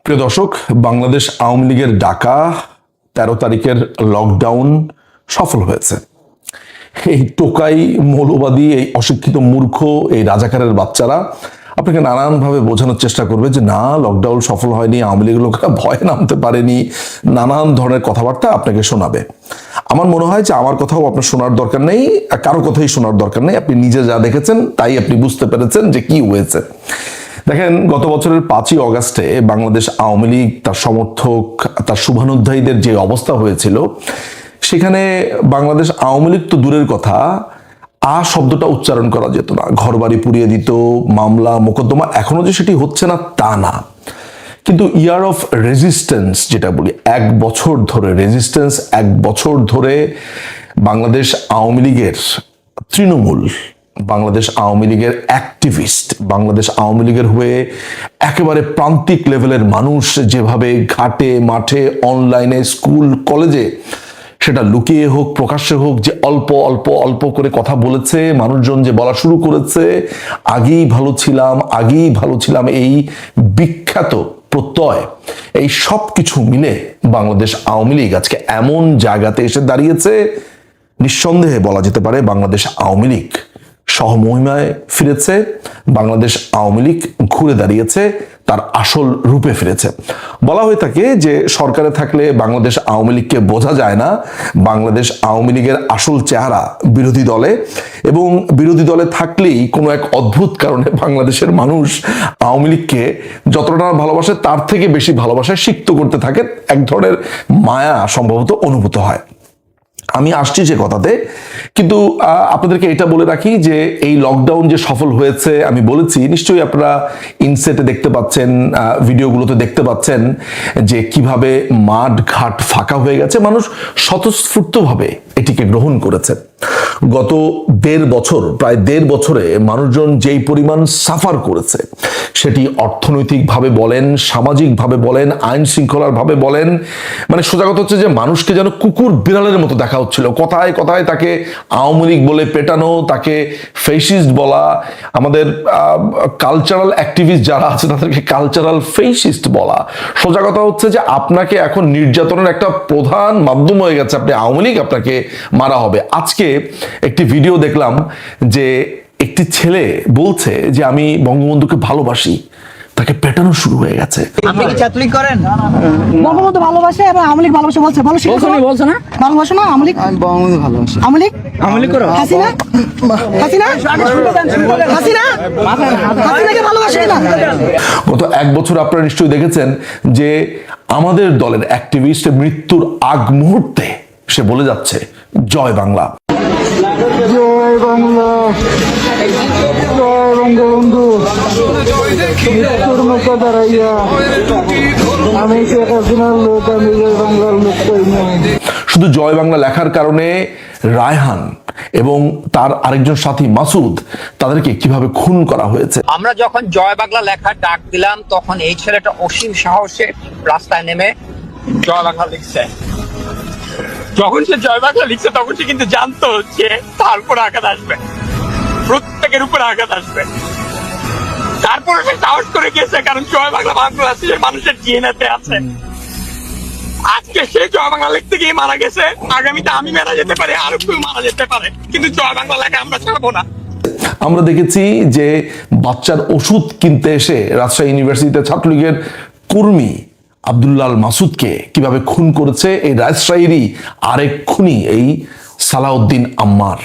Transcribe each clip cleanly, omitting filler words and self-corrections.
প্রিয় দর্শক, বাংলাদেশ আওয়ামী লীগের ডাকা 13 তারিখের লকডাউন সফল হয়েছে। এই টোকাই মৌলবাদী, এই অশিক্ষিত মূর্খ, এই রাজাকারের বাচ্চারা আপনাকে নানানভাবে বোঝানোর চেষ্টা করবে যে না, লকডাউন সফল হয়নি, আওয়ামী লীগের লোকেরা ভয়ে নামতে পারেনি, নানান ধরনের কথাবার্তা আপনাকে শোনাবে। আমার মনে হয় যে আমার কথাও আপনার শোনার দরকার নেই, কারো কথাই শোনার দরকার নেই। আপনি নিজে যা দেখেছেন তাই আপনি বুঝতে পেরেছেন যে কি হয়েছে। দেখেন, গত বছরের 5ই অগাস্টে বাংলাদেশ আওয়ামী লীগ, তার সমর্থক, তার শুভানুধ্যায়ীদের যে অবস্থা হয়েছিল, সেখানে বাংলাদেশ আওয়ামী লীগ তো দূরের কথা, শব্দটা উচ্চারণ করা যেত না। ঘরবাড়ি পুড়িয়ে দিত, মামলা মোকদ্দমা, এখনো যে সেটি হচ্ছে না তা না, কিন্তু ইয়ার অফ রেজিস্ট্যান্স যেটা বলি, 1 বছর ধরে রেজিস্ট্যান্স, 1 বছর ধরে বাংলাদেশ আওয়ামী লীগের তৃণমূল, বাংলাদেশ আওয়ামী লীগের অ্যাক্টিভিস্ট, বাংলাদেশ আওয়ামী লীগের হয়ে একেবারে প্রান্তিক লেভেলের মানুষ যেভাবে ঘাটে মাঠে অনলাইনে স্কুল কলেজে, সেটা লুকিয়ে হোক প্রকাশ্যে হোক, যে অল্প অল্প অল্প করে কথা বলেছে, মানুষজন যে বলা শুরু করেছে আগেই ভালো ছিলাম, আগেই ভালো ছিলাম, এই বিখ্যাত প্রত্যয়, এই সব কিছু মিলে বাংলাদেশ আওয়ামী লীগ আজকে এমন জায়গাতে এসে দাঁড়িয়েছে, নিঃসন্দেহে বলা যেতে পারে বাংলাদেশ আওয়ামী লীগ সহমহিমায় ফিরেছে। বাংলাদেশ আওয়ামী লীগ ঘুরে দাঁড়িয়েছে, তার আসল রূপে ফিরেছে। বলা হয়ে থাকে যে সরকারে থাকলে বাংলাদেশ আওয়ামী লীগকে বোঝা যায় না, বাংলাদেশ আওয়ামী লীগের আসল চেহারা বিরোধী দলে, এবং বিরোধী দলে থাকলেই কোনো এক অদ্ভুত কারণে বাংলাদেশের মানুষ আওয়ামী লীগকে যতটা ভালোবাসে তার থেকে বেশি ভালোবাসায় সিক্ত করতে থাকে, এক ধরনের মায়া সম্ভবত অনুভূত হয়। আমি আসছি যে কথাতে, কিন্তু আপনাদেরকে এটা বলে রাখি যে এই লকডাউন যে সফল হয়েছে, আমি বলেছি নিশ্চয়ই আপনারা ইনসেটে দেখতে পাচ্ছেন, ভিডিওগুলোতে দেখতে পাচ্ছেন যে কিভাবে মাঠ ঘাট ফাঁকা হয়ে গেছে, মানুষ স্বতঃস্ফূর্তভাবে এটিকে গ্রহণ করেছে। গত 1.5 বছর, প্রায় 1.5 বছরে মানুষজন যেই পরিমাণ সাফার করেছে, সেটি অর্থনৈতিকভাবে বলেন, সামাজিকভাবে বলেন, আইন শৃঙ্খলার ভাবে বলেন, মানে সোজা কথা হচ্ছে যে মানুষকে যেন কুকুর বিড়ালের মতো দেখা হচ্ছিল। কথায় কথায় তাকে আওয়ামী লীগ বলে পেটানো, তাকে ফেসিস্ট বলা, আমাদের কালচারাল অ্যাক্টিভিস্ট যারা আছে তাদেরকে কালচারাল ফেসিস্ট বলা। সোজা কথা হচ্ছে যে আপনাকে এখন নির্যাতনের একটা প্রধান মাধ্যম হয়ে গেছে, আপনি আওয়ামী লীগ, আপনাকে মারা হবে। আজকে একটি ভিডিও দেখলাম যে একটি ছেলে বলছে যে আমি বঙ্গবন্ধুকে ভালোবাসি, তাকে পেটানো শুরু হয়ে গেছে। আপনি কি ছাত্রলীগ করেন? বঙ্গবন্ধু ভালোবাসে এবং আওয়ামী লীগ ভালোবাসে বলছে, বলছো না ভালোবাসো না আওয়ামী লীগ? আমি বঙ্গবন্ধু ভালোবাসি। আওয়ামী লীগ করো? হাসিনা হাসিনাকে ভালোবাসে না? গত 1 বছর আপনারা নিশ্চয়ই দেখেছেন যে আমাদের দলের অ্যাক্টিভিস্ট মৃত্যুর আগ মুহূর্তে সে বলে যাচ্ছে জয় বাংলা, জয় বাংলা, জয় বঙ্গবন্ধু। মৃত্যুর মুখে দাঁড়াইয়া আমি শেখ হাসিনার লোক, আমি জয় বাংলার লোক কই না। শুধু জয় বাংলা লেখার কারণে রায়হান এবং তার আরেকজন সাথী মাসুদ, তাদেরকে কিভাবে খুন করা হয়েছে। আমরা যখন জয় বাংলা লেখার ডাক দিলাম, তখন এই ছেলেটা অসীম সাহসে রাস্তায় নেমে জয় বাংলা লিখছে। যখন সে জয় বাংলা লিখছে তখন সে কিন্তু জানতো যে তার উপর আঘাত আসবে, প্রত্যেকের উপর আঘাত আসবে। তারপরে সে সাহস করে গেছে, কারণ জয় বাংলা বাংলাদেশের মানুষের ডিএনএতে আছে। আজকে সে জয় বাংলা লিখতে গিয়ে মারা গেছে, আগামীতে আমি মারা যেতে পারে, আর কেউ মারা যেতে পারে, কিন্তু জয় বাংলা লেখা আমরা ছাড়বো না। আমরা দেখেছি যে বাচ্চার ওষুধ কিনতে এসে রাজশাহী ইউনিভার্সিটিতে ছাত্রলীগের কর্মী আব্দুল্লাহ মাসুদকে কিভাবে খুন করেছে এই রাজশাহীরই আরেক খুনি, এই সালাউদ্দিন আম্মার।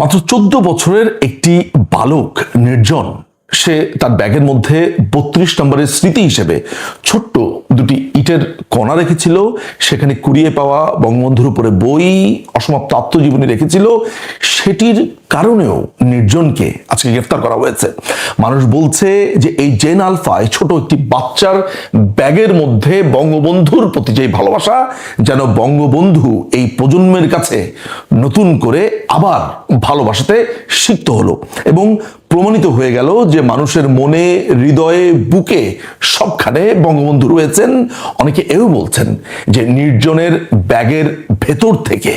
মাত্র 14 বছরের একটি বালক নির্জন সে তার ব্যাগের মধ্যে 32 নম্বরের স্মৃতি হিসেবে ছোট্ট দুটি ইটের কণা রেখেছিল, সেখানে কুড়িয়ে পাওয়া বঙ্গবন্ধুর উপরে বই, অসমাপ্ত আত্মজীবনী রেখেছিল। সেটির কারণেও নির্জনকে আজকে গ্রেফতার করা হয়েছে। মানুষ বলছে যে এই জেন আলফা, এই ছোট একটি বাচ্চার ব্যাগের মধ্যে বঙ্গবন্ধুর প্রতি যে ভালোবাসা, যেন বঙ্গবন্ধু এই প্রজন্মের কাছে নতুন করে আবার ভালোবাসাতে সিক্ত হলো এবং প্রমাণিত হয়ে গেল যে মানুষের মনে, হৃদয়ে, বুকে সবখানে বঙ্গবন্ধু রয়েছেন। অনেকে এও বলছেন যে নির্জনের ব্যাগের ভেতর থেকে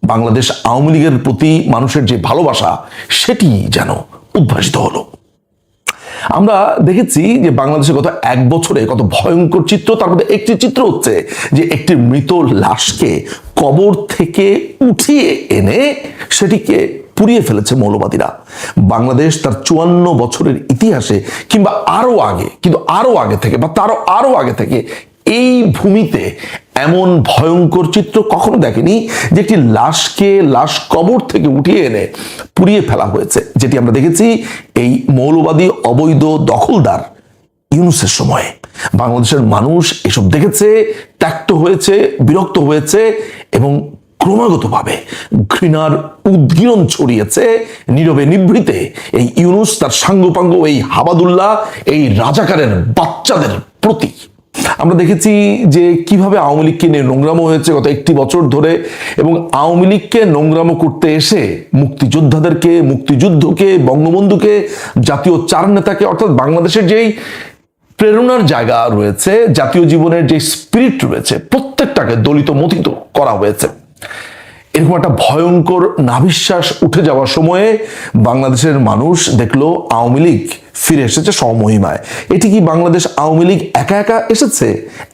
বাংলাদেশ আওয়ামী লীগের প্রতি মানুষের যে ভালোবাসা সেটি যেন উদ্ভাসিত হলো। আমরা দেখেছি যে বাংলাদেশে গত 1 বছরে কত ভয়ঙ্কর চিত্র। তার মধ্যে একটি চিত্র হচ্ছে যে একটি মৃত লাশকে কবর থেকে উঠিয়ে এনে সেটিকে পুড়িয়ে ফেলেছে মৌলবাদীরা। বাংলাদেশ তার 54 বছরের ইতিহাসে কিংবা আরো আগে থেকে বা তারও আরো আগে থেকে এই ভূমিতে এমন ভয়ঙ্কর চিত্র কখনো দেখেনি যে একটি লাশকে লাশ কবর থেকে উঠিয়ে এনে পুড়িয়ে ফেলা হয়েছে, যেটি আমরা দেখেছি এই মৌলবাদী অবৈধ দখলদার ইউনূসের সময়ে। বাংলাদেশের মানুষ এসব দেখেছে, ত্যক্ত হয়েছে, বিরক্ত হয়েছে এবং ক্রমাগতভাবে ঘৃণার উদ্গীরণ ছড়িয়েছে নীরবে নিভৃতে এই ইউনূস, তার সাঙ্গপাঙ্গ, এই হাবাদুল্লাহ, এই রাজাকারের বাচ্চাদের প্রতি। আমরা দেখেছি যে কিভাবে আওয়ামী লীগকে নিয়ে নোংরামো হয়েছে গত 1 বছর ধরে, এবং আওয়ামী লীগকে নোংরামো করতে এসে মুক্তিযোদ্ধাদেরকে, মুক্তিযুদ্ধকে, বঙ্গবন্ধুকে, জাতীয় 4 নেতাকে, অর্থাৎ বাংলাদেশের যেই প্রেরণার জায়গা রয়েছে, জাতীয় জীবনের যে স্পিরিট রয়েছে, প্রত্যেকটাকে দলিত মথিত করা হয়েছে। এরকম একটা ভয়ঙ্কর নাভিশ্বাস উঠে যাওয়ার সময়ে বাংলাদেশের মানুষ দেখলো আওয়ামী লীগ ফিরে এসেছে স্বমহিমায়। এটি কি বাংলাদেশ আওয়ামী লীগ একা একা এসেছে,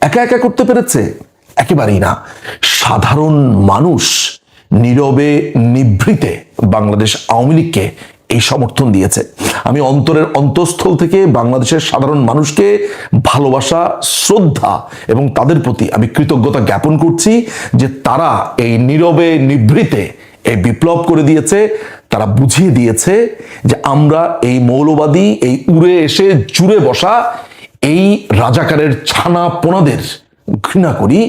একা একা করতে পেরেছে? একেবারেই না। সাধারণ মানুষ নীরবে নিভৃতে বাংলাদেশ আওয়ামী লীগকে এই সমর্থন দিয়েছে। আমি অন্তরের অন্তঃস্থল থেকে বাংলাদেশের সাধারণ মানুষকে ভালোবাসা, শ্রদ্ধা এবং তাদের প্রতি আমি কৃতজ্ঞতা জ্ঞাপন করছি যে তারা এই নীরবে নিভৃতে এই বিপ্লব করে দিয়েছে। তারা বুঝিয়ে দিয়েছে যে আমরা এই মৌলবাদী, এই উড়ে এসে জুড়ে বসা এই রাজাকারের ছানা পোনাদের ঘৃণা করি।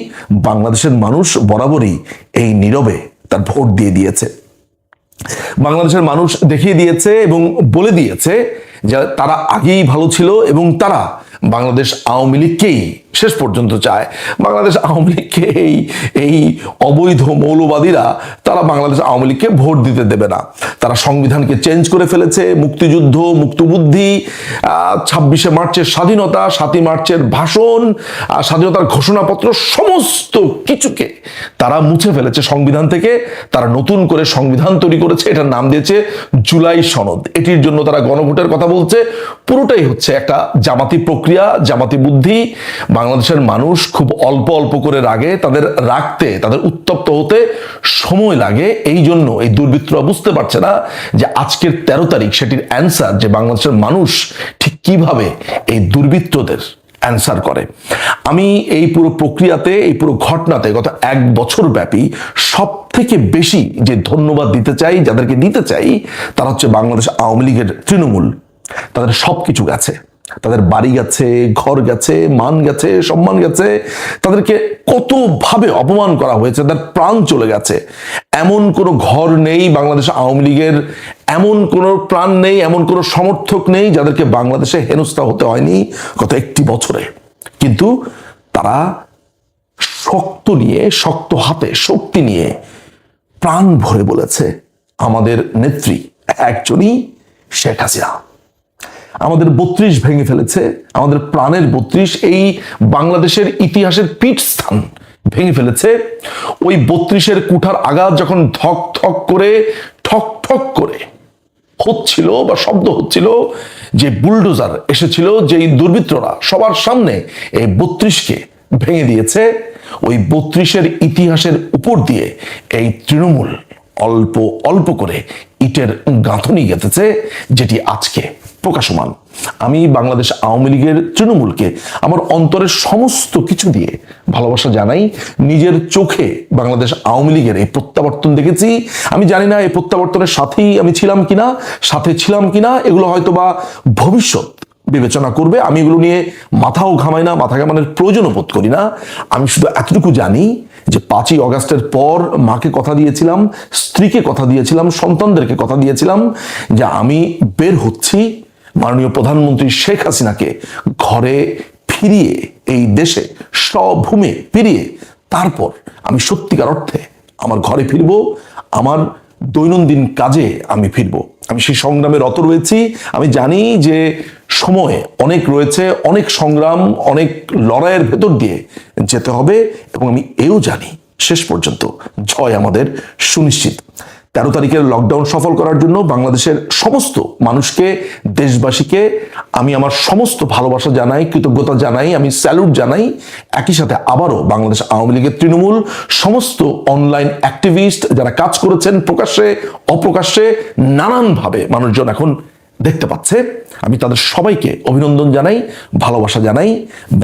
বাংলাদেশের মানুষ বরাবরই এই নীরবে তার ভোট দিয়ে দিয়েছে। বাংলাদেশের মানুষ দেখিয়ে দিয়েছে এবং বলে দিয়েছে যে তারা আগেই ভালো ছিল এবং তারা বাংলাদেশ আওয়ামী লীগকেই শেষ পর্যন্ত চায়। বাংলাদেশ আওয়ামী লীগকে এই অবৈধ মৌলবাদীরা তারা বাংলাদেশ আওয়ামী লীগকে ভোট দিতে দেবে না। তারা সংবিধানকে চেঞ্জ করে ফেলেছে, মুক্তিযুদ্ধ, মুক্তবুদ্ধি, 26শে মার্চের স্বাধীনতা, 7ই মার্চের ভাষণ, স্বাধীনতার ঘোষণাপত্র, সমস্ত কিছুকে তারা মুছে ফেলেছে সংবিধান থেকে। তারা নতুন করে সংবিধান তৈরি করেছে, এটার নাম দিয়েছে জুলাই সনদ। এটির জন্য তারা গণভোটের কথা বলছে। পুরোটাই হচ্ছে একটা জামাতি প্রক্রিয়া, জামাতি বুদ্ধি। বাংলাদেশের মানুষ খুব অল্প অল্প করে রাগে, তাদের রাগতে, তাদের উত্তপ্ত হতে সময় লাগে। এই জন্য এই দুর্বৃত্তরা বুঝতে পারছে না যে আজকের 13 তারিখ সেটির অ্যান্সার, যে বাংলাদেশের মানুষ ঠিক কিভাবে এই দুর্বৃত্তদের অ্যান্সার করে। আমি এই পুরো প্রক্রিয়াতে, এই পুরো ঘটনাতে গত 1 বছর ব্যাপী সব থেকে বেশি যে ধন্যবাদ দিতে চাই, যাদেরকে দিতে চাই, তারা হচ্ছে বাংলাদেশ আওয়ামী লীগের তৃণমূল। তাদের সবকিছু গেছে, তাদের বাড়ি গেছে, ঘর গেছে, মান গেছে, সম্মান গেছে। তাদেরকে কতভাবে অপমান করা হয়েছে, তাদের প্রাণ চলে গেছে। এমন কোনো ঘর নেই বাংলাদেশ আওয়ামী লীগের, এমন কোনো প্রাণ নেই, এমন কোনো সমর্থক নেই যাদেরকে বাংলাদেশে হেনস্থা হতে হয়নি গত 1 বছরে। কিন্তু তারা শক্ত নিয়ে, শক্ত হাতে, শক্তি নিয়ে প্রাণ ভরে বলেছে আমাদের নেত্রী একজনই শেখ হাসিনা। আমাদের 32 ভেঙে ফেলেছে, আমাদের প্রাণের 32, এই বাংলাদেশের ইতিহাসের পীঠস্থান ভেঙে ফেলেছে। ওই 32-এর কুঠার আঘাত যখন ধক ধক করে, ঠক ঠক করে হচ্ছিল বা শব্দ হচ্ছিল, যে বুলডোজার এসেছিল, যেই দুর্বৃত্তরা সবার সামনে এই 32কে ভেঙে দিয়েছে, ওই 32-এর ইতিহাসের উপর দিয়ে এই তৃণমূল অল্প অল্প করে ইটের গাঁথনি গেঁথেছে, যেটি আজকে প্রকাশমান। আমি বাংলাদেশ আওয়ামী লীগের তৃণমূলকে আমার অন্তরের সমস্ত কিছু দিয়ে ভালোবাসা জানাই। নিজের চোখে বাংলাদেশ আওয়ামী লীগের এই প্রত্যাবর্তন দেখেছি। আমি জানি না এই প্রত্যাবর্তনের সাথেই আমি ছিলাম কিনা, এগুলো হয়তো বা ভবিষ্যৎ বিবেচনা করবে। আমি এগুলো নিয়ে মাথাও ঘামাই না, মাথা ঘামানোর প্রয়োজনও বোধ করি না। আমি শুধু এতটুকু জানি যে 5ই অগাস্টের পর মাকে কথা দিয়েছিলাম, স্ত্রীকে কথা দিয়েছিলাম, সন্তানদেরকে কথা দিয়েছিলাম যে আমি বের হচ্ছি মাননীয় প্রধানমন্ত্রী শেখ হাসিনাকে ঘরে ফিরিয়ে, এই দেশে স্বভূমে ফিরিয়ে তারপর আমি সত্যিকার অর্থে আমার ঘরে ফিরব, আমার দৈনন্দিন কাজে আমি ফিরব। আমি সেই সংগ্রামে রত রয়েছি। আমি জানি যে সময় অনেক রয়েছে, অনেক সংগ্রাম, অনেক লড়াইয়ের ভেতর দিয়ে যেতে হবে, এবং আমি এও জানি শেষ পর্যন্ত জয় আমাদের সুনিশ্চিত। 13 তারিখের লকডাউন সফল করার জন্য বাংলাদেশের সমস্ত মানুষকে, দেশবাসীকে আমি আমার সমস্ত ভালোবাসা জানাই, কৃতজ্ঞতা জানাই, আমি স্যালুট জানাই। একই সাথে আবারও বাংলাদেশ আওয়ামী লীগের তৃণমূল সমস্ত অনলাইন অ্যাক্টিভিস্ট যারা কাজ করেছেন প্রকাশ্যে অপ্রকাশ্যে নানানভাবে মানুষজন এখন দেখতে পাচ্ছে, আমি তাদের সবাইকে অভিনন্দন জানাই, ভালোবাসা জানাই।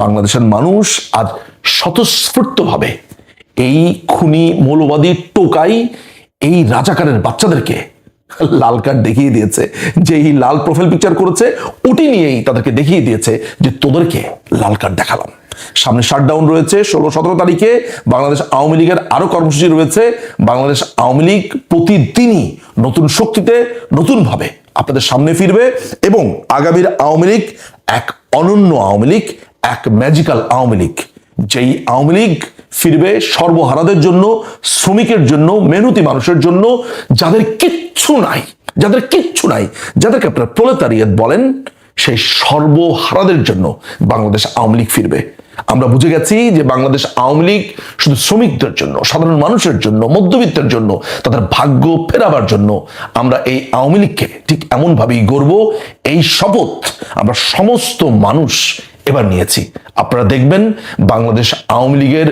বাংলাদেশের মানুষ আজ স্বতঃস্ফূর্তভাবে এই খুনি মৌলবাদী টোকাই, এই রাজাকারের বাচ্চাদেরকে লাল কার্ড দেখিয়ে দিয়েছে। যে এই লাল প্রোফাইল পিকচার করেছে ওটি নিয়েই তাদেরকে দেখিয়ে দিয়েছে যে তোদেরকে লাল কার্ড দেখালাম। সামনে শাটডাউন রয়েছে 16-17 তারিখে। বাংলাদেশ আওয়ামী লীগের আরো কর্মসূচি রয়েছে। বাংলাদেশ আওয়ামী লীগ প্রতিদিনই নতুন শক্তিতে, নতুন ভাবে আপনাদের সামনে ফিরবে, এবং আগামীর আওয়ামী লীগ এক অনন্য আওয়ামী লীগ, এক ম্যাজিক্যাল আওয়ামী লীগ। যেই আওয়ামী লীগ ফিরবে সর্বহারাদের জন্য, শ্রমিকের জন্য, মেহনতি মানুষের জন্য, যাদের কিচ্ছু নাই, যাদেরকে আপনারা প্রলেতারিয়েত বলেন, সেই সর্বহারাদের জন্য বাংলাদেশ আওয়ামী লীগ ফিরবে। আমরা বুঝে গেছি যে বাংলাদেশ আওয়ামী লীগ শুধু শ্রমিকদের জন্য, সাধারণ মানুষের জন্য, মধ্যবিত্তের জন্য, তাদের ভাগ্য ফেরাবার জন্য। আমরা এই আওয়ামী লীগকে ঠিক এমন ভাবেই গড়ব। এই শপথ আমরা সমস্ত মানুষ এবার নিয়েছি। আপনারা দেখবেন বাংলাদেশ আওয়ামী লীগের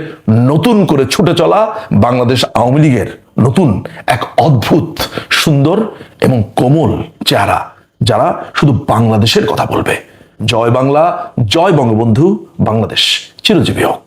নতুন করে ছুটে চলা, বাংলাদেশ আওয়ামী লীগের নতুন এক অদ্ভুত সুন্দর এবং কোমল চেহারা, যারা শুধু বাংলাদেশের কথা বলবে। জয় বাংলা, জয় বঙ্গবন্ধু, বাংলাদেশ চিরজীবী হোক।